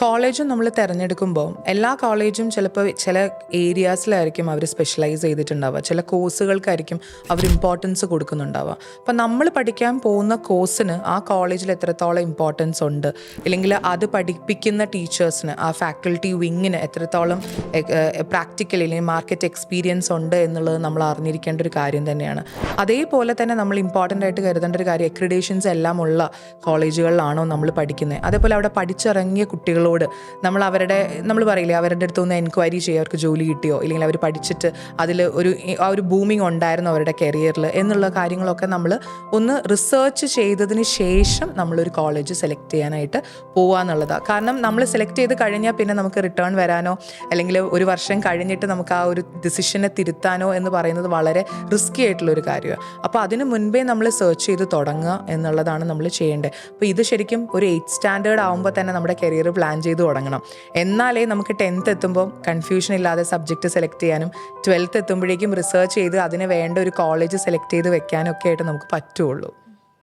കോളേജും നമ്മൾ തിരഞ്ഞെടുക്കുമ്പോൾ എല്ലാ കോളേജും ചിലപ്പോൾ ചില ഏരിയാസിലായിരിക്കും അവർ സ്പെഷ്യലൈസ് ചെയ്തിട്ടുണ്ടാവുക, ചില കോഴ്സുകൾക്കായിരിക്കും അവർ ഇമ്പോർട്ടൻസ് കൊടുക്കുന്നുണ്ടാവുക. അപ്പം നമ്മൾ പഠിക്കാൻ പോകുന്ന കോഴ്സിന് ആ കോളേജിൽ എത്രത്തോളം ഇമ്പോർട്ടൻസ് ഉണ്ട്, അല്ലെങ്കിൽ അത് പഠിപ്പിക്കുന്ന ടീച്ചേഴ്സിന്, ആ ഫാക്കൽറ്റി വിങ്ങിന് എത്രത്തോളം പ്രാക്ടിക്കൽ അല്ലെങ്കിൽ മാർക്കറ്റ് എക്സ്പീരിയൻസ് ഉണ്ട് എന്നുള്ളത് നമ്മൾ അറിഞ്ഞിരിക്കേണ്ട ഒരു കാര്യം തന്നെയാണ്. അതേപോലെ തന്നെ നമ്മൾ ഇമ്പോർട്ടൻ്റ് ആയിട്ട് കരുതേണ്ട ഒരു കാര്യം, അക്രിഡേഷൻസ് എല്ലാം ഉള്ള കോളേജുകളിലാണോ നമ്മൾ പഠിക്കുന്നത്. അതേപോലെ അവിടെ പഠിച്ചിറങ്ങിയ കുട്ടികളോട് നമ്മൾ പറയില്ലേ, അവരുടെ അടുത്ത് ഒന്ന് എൻക്വയറി ചെയ്യുക, അവർക്ക് ജോലി കിട്ടിയോ, ഇല്ലെങ്കിൽ അവർ പഠിച്ചിട്ട് അതിൽ ഒരു ബൂമിങ് ഉണ്ടായിരുന്നു അവരുടെ കരിയറിൽ എന്നുള്ള കാര്യങ്ങളൊക്കെ നമ്മൾ ഒന്ന് റിസർച്ച് ചെയ്തതിന് ശേഷം നമ്മളൊരു കോളേജ് സെലക്ട് ചെയ്യാനായിട്ട് പോവുക എന്നുള്ളതാണ്. കാരണം നമ്മൾ സെലക്ട് ചെയ്ത് കഴിഞ്ഞാൽ പിന്നെ നമുക്ക് റിട്ടേൺ വരാനോ അല്ലെങ്കിൽ ഒരു വർഷം കഴിഞ്ഞിട്ട് നമുക്ക് ആ ഒരു ഡിസിഷനെ തിരുത്താനോ എന്ന് പറയുന്നത് വളരെ റിസ്കി ആയിട്ടുള്ളൊരു കാര്യമാണ്. അപ്പോൾ അതിന് മുൻപേ നമ്മൾ സെർച്ച് ചെയ്ത് തുടങ്ങുക എന്നുള്ളതാണ് നമ്മൾ ചെയ്യേണ്ടത്. അപ്പോൾ ഇത് ശരിക്കും ഒരു 8th സ്റ്റാൻഡേർഡ് ആകുമ്പോൾ തന്നെ നമ്മുടെ കരിയർ പ്ലാൻ ചെയ്ത് തുടങ്ങണം. എന്നാലേ നമുക്ക് 10th എത്തുമ്പോൾ കൺഫ്യൂഷൻ ഇല്ലാതെ സബ്ജക്റ്റ് സെലക്ട് ചെയ്യാനും 12th എത്തുമ്പോഴേക്കും റിസർച്ച് ചെയ്ത് അതിന് വേണ്ട ഒരു കോളേജ് സെലക്ട് ചെയ്ത് വെക്കാനും ഒക്കെ ആയിട്ട് നമുക്ക് പറ്റുള്ളൂ.